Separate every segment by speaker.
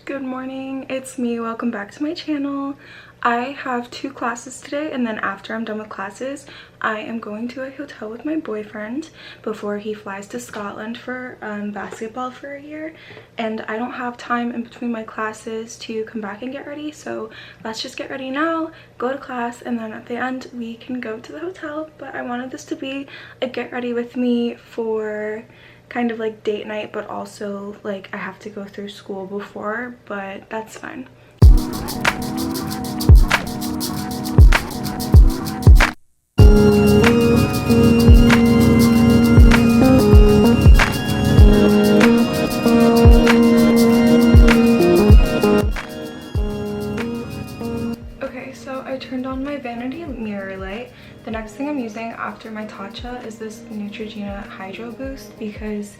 Speaker 1: Good morning, it's me. Welcome back to my channel. I have 2 classes today, and then after I'm done with classes I am going to a hotel with my boyfriend before he flies to Scotland for basketball for a year, and I don't have time in between my classes to come back and get ready, so let's just get ready now, go to class, and then at the end we can go to the hotel. But I wanted this to be a get ready with me for kind of like date night, but also like I have to go through school before, but that's fine. Okay, so I turned on my vanity mirror light. The next thing I'm using after my Tatcha is this Neutrogena Hydro Boost, because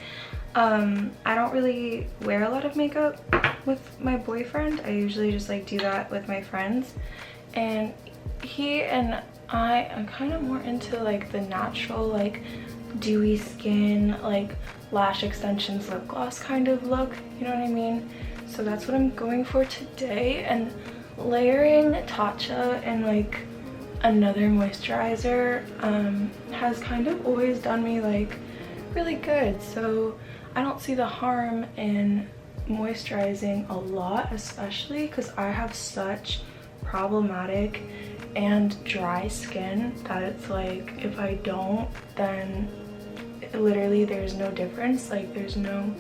Speaker 1: I don't really wear a lot of makeup with my boyfriend. I usually just like do that with my friends, and he and I am kind of more into like the natural, like dewy skin, like lash extensions, lip gloss kind of look, you know what I mean? So that's what I'm going for today. And layering Tatcha and like another moisturizer has kind of always done me like really good, so I don't see the harm in moisturizing a lot, especially because I have such problematic and dry skin that it's like if I don't, then literally there's no difference, like there's no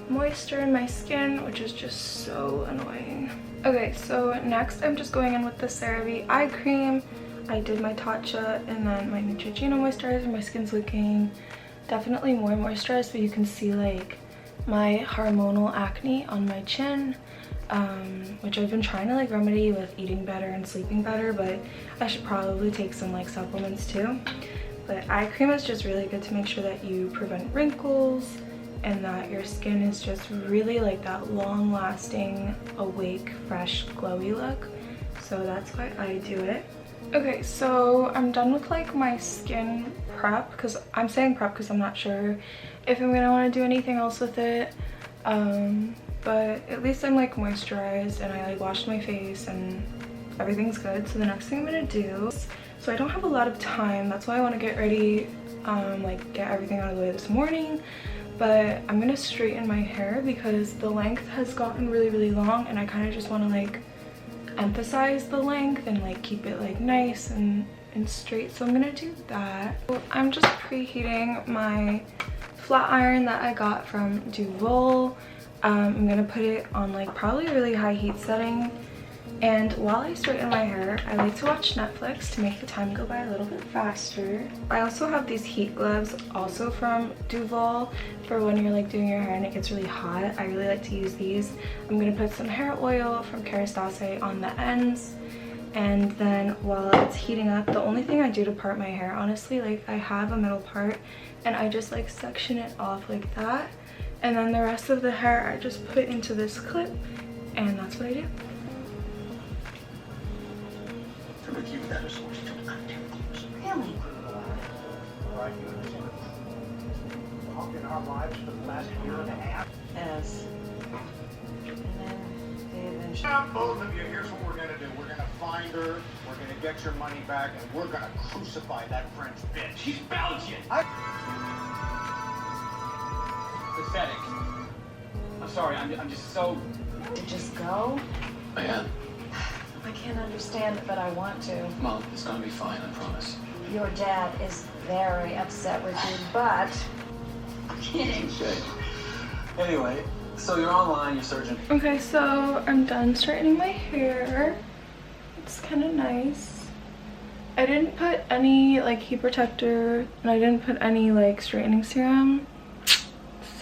Speaker 1: moisture in my skin, which is just so annoying. Okay, so next I'm just going in with the Cerave Eye Cream. I did my Tatcha and then my Neutrogena moisturizer. My skin's looking definitely more moisturized, but you can see like my hormonal acne on my chin, which I've been trying to like remedy with eating better and sleeping better, but I should probably take some like supplements too. But eye cream is just really good to make sure that you prevent wrinkles and that your skin is just really like that long-lasting, awake, fresh, glowy look. So that's why I do it. Okay, so I'm done with like my skin prep, because I'm saying prep because I'm not sure if I'm gonna want to do anything else with it, but at least I'm like moisturized and I like washed my face and everything's good. So the next thing I'm gonna do, so I don't have a lot of time, that's why I want to get ready, like get everything out of the way this morning, but I'm gonna straighten my hair because the length has gotten really long, and I kind of just want to like emphasize the length and like keep it like nice and straight. So I'm gonna do that. So I'm just preheating my flat iron that I got from Duval. I'm gonna put it on like probably a really high heat setting, and while I straighten my hair I like to watch Netflix to make the time go by a little bit faster. I also have these heat gloves also from Duval for when you're like doing your hair and it gets really hot. I really like to use these. I'm gonna put some hair oil from Dossier on the ends, and then while it's heating up, the only thing I do to part my hair, honestly, like I have a middle part and I just like section it off like that, and then the rest of the hair I just put into this clip, and that's what I do.
Speaker 2: Really? In our lives for the last year and a half.
Speaker 3: Yes. And then they eventually...
Speaker 2: Now, both of you, here's what we're gonna do. We're gonna find her, we're gonna get your money back, and we're gonna crucify that French bitch. She's Belgian!
Speaker 4: Pathetic. I'm sorry, I'm just so...
Speaker 3: To just go?
Speaker 4: I am.
Speaker 3: I can't understand it, but I want to.
Speaker 4: Mom, it's gonna be fine, I promise.
Speaker 3: Your dad is very upset with you, but... I'm kidding.
Speaker 4: Okay. Anyway, so you're online, you're searching.
Speaker 1: Okay, so I'm done straightening my hair. It's kind of nice. I didn't put any like heat protector, and I didn't put any like straightening serum,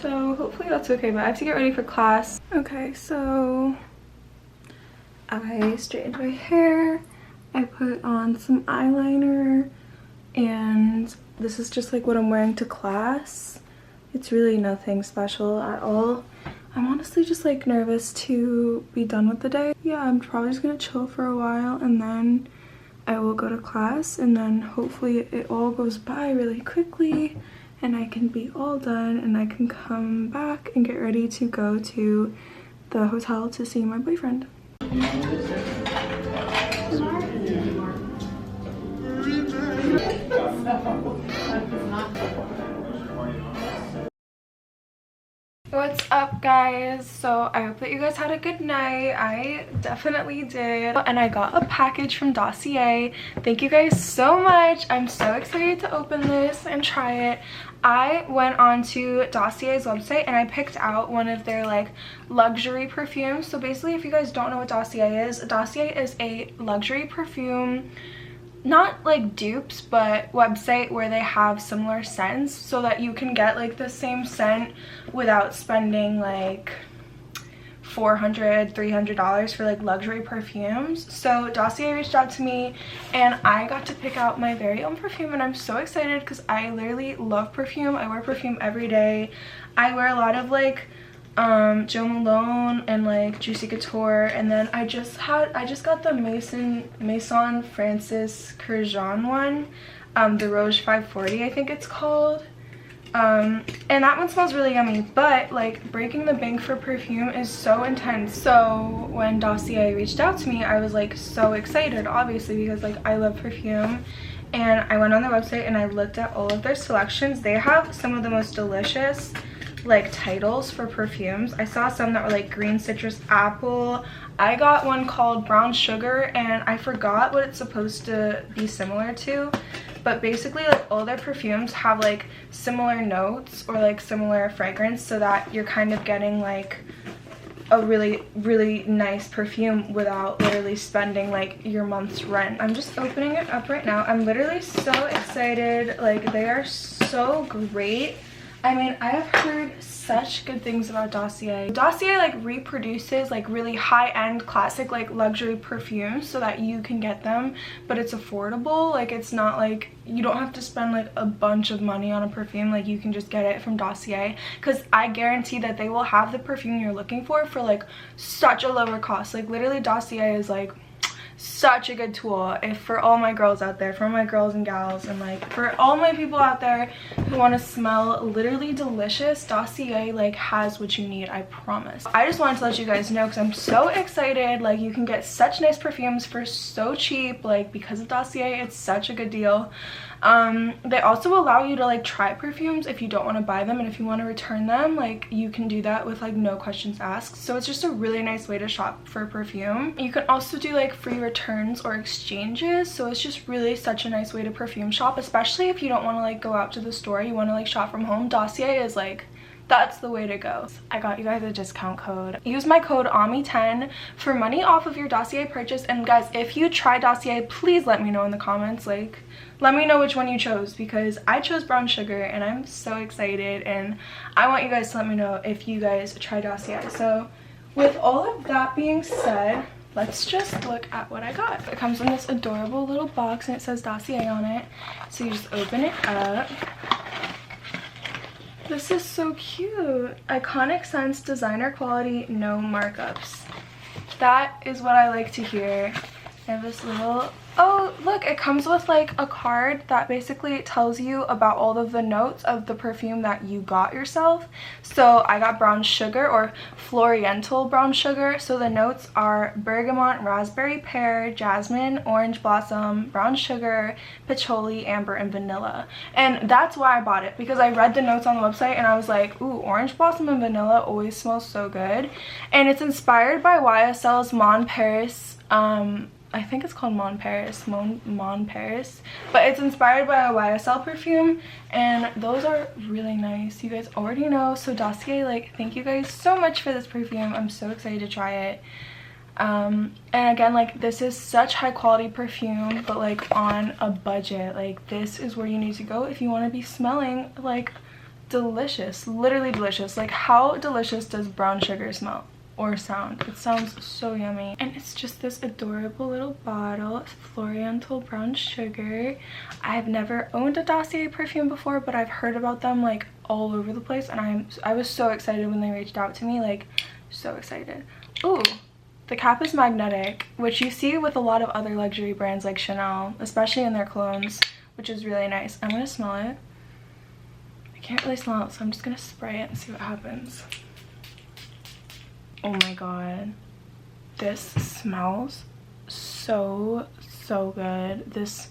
Speaker 1: so hopefully that's okay, but I have to get ready for class. Okay, so I straightened my hair, I put on some eyeliner, and this is just like what I'm wearing to class. It's really nothing special at all. I'm honestly just like nervous to be done with the day. Yeah, I'm probably just gonna chill for a while and then I will go to class, and then hopefully it all goes by really quickly and I can be all done and I can come back and get ready to go to the hotel to see my boyfriend. What's up, guys? So I hope that you guys had a good night. I definitely did. And I got a package from Dossier. Thank you guys so much. I'm so excited to open this and try it. I went on to Dossier's website and I picked out one of their like luxury perfumes. So basically, if you guys don't know what Dossier is a luxury perfume, not like dupes, but website where they have similar scents so that you can get like the same scent without spending like $400-$300 for like luxury perfumes. So Dossier reached out to me and I got to pick out my very own perfume, and I'm so excited because I literally love perfume. I wear perfume every day. I wear a lot of like Jo Malone and like Juicy Couture, and then I just got the Maison Francis Kurkdjian one, the Rouge 540 I think it's called, and that one smells really yummy. But like breaking the bank for perfume is so intense. So when Dossier reached out to me, I was like so excited, obviously, because like I love perfume. And I went on their website and I looked at all of their selections. They have some of the most delicious like titles for perfumes. I saw some that were like green citrus apple. I got one called brown sugar and I forgot what it's supposed to be similar to, but basically like all their perfumes have like similar notes or like similar fragrance, so that you're kind of getting like a really nice perfume without literally spending like your month's rent. I'm just opening it up right now. I'm literally so excited. Like they are so great. I mean, I have heard such good things about Dossier. Dossier like reproduces like really high-end classic like luxury perfumes so that you can get them, but it's affordable. Like it's not like you don't have to spend like a bunch of money on a perfume. Like you can just get it from Dossier, because I guarantee that they will have the perfume you're looking for like such a lower cost. Like literally Dossier is like such a good tool if for all my girls out there, for my girls and gals, and like for all my people out there who want to smell literally delicious. Dossier like has what you need, I promise. I just wanted to let you guys know because I'm so excited. Like you can get such nice perfumes for so cheap, like because of Dossier. It's such a good deal. They also allow you to like try perfumes if you don't want to buy them, and if you want to return them, like you can do that with like no questions asked. So it's just a really nice way to shop for perfume. You can also do like free returns or exchanges, so it's just really such a nice way to perfume shop, especially if you don't want to like go out to the store, you want to like shop from home. Dossier is like, that's the way to go. I got you guys a discount code. Use my code AMI10 for money off of your Dossier purchase. And guys, if you try Dossier, please let me know in the comments. Like let me know which one you chose, because I chose brown sugar and I'm so excited, and I want you guys to let me know if you guys try Dossier. So with all of that being said, let's just look at what I got. It comes in this adorable little box and it says Dossier on it. So you just open it up. This is so cute. Iconic scents, designer quality, no markups. That is what I like to hear. I have this little, oh look, it comes with like a card that basically tells you about all of the notes of the perfume that you got yourself. So I got brown sugar, or Floriental brown sugar. So the notes are bergamot, raspberry, pear, jasmine, orange blossom, brown sugar, patchouli, amber, and vanilla. And that's why I bought it, because I read the notes on the website and I was like, ooh, orange blossom and vanilla always smells so good. And it's inspired by YSL's Mon Paris, I think it's called Mon Paris, but it's inspired by a YSL perfume, and those are really nice. You guys already know. So Dossier, like, thank you guys so much for this perfume. I'm so excited to try it. And again, like, this is such high quality perfume, but like on a budget. Like this is where you need to go if you want to be smelling like delicious, literally delicious. Like how delicious does brown sugar smell or sound? It sounds so yummy. And it's just this adorable little bottle. It's Floriental brown sugar. I've never owned a Dossier perfume before, but I've heard about them like all over the place, and I was so excited when they reached out to me, like so excited. Ooh, the cap is magnetic, which you see with a lot of other luxury brands like Chanel, especially in their colognes, which is really nice. I'm gonna smell it. I can't really smell it, so I'm just gonna spray it and see what happens. Oh my god. This smells so good. This,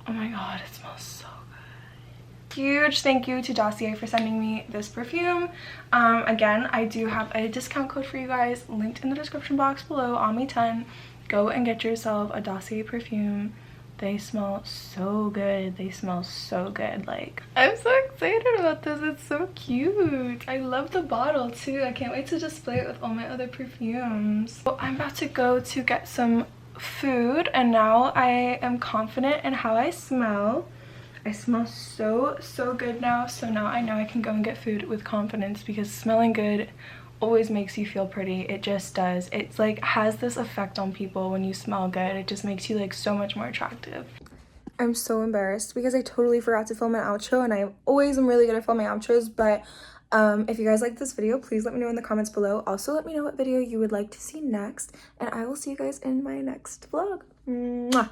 Speaker 1: oh my god, it smells so good. Huge thank you to Dossier for sending me this perfume. Again, I do have a discount code for you guys linked in the description box below, AMI10. Go and get yourself a Dossier perfume. They smell so good. They smell so good. Like, I'm so excited about this. It's so cute. I love the bottle too. I can't wait to display it with all my other perfumes. So I'm about to go to get some food, and now I am confident in how I smell. I smell so good now. So now I know I can go and get food with confidence, because smelling good always makes you feel pretty. It just does. It's like has this effect on people when you smell good. It just makes you like so much more attractive. I'm so embarrassed because I totally forgot to film an outro, and I always am really good at filming outros, but if you guys like this video, please let me know in the comments below. Also, let me know what video you would like to see next, and I will see you guys in my next vlog. Mwah!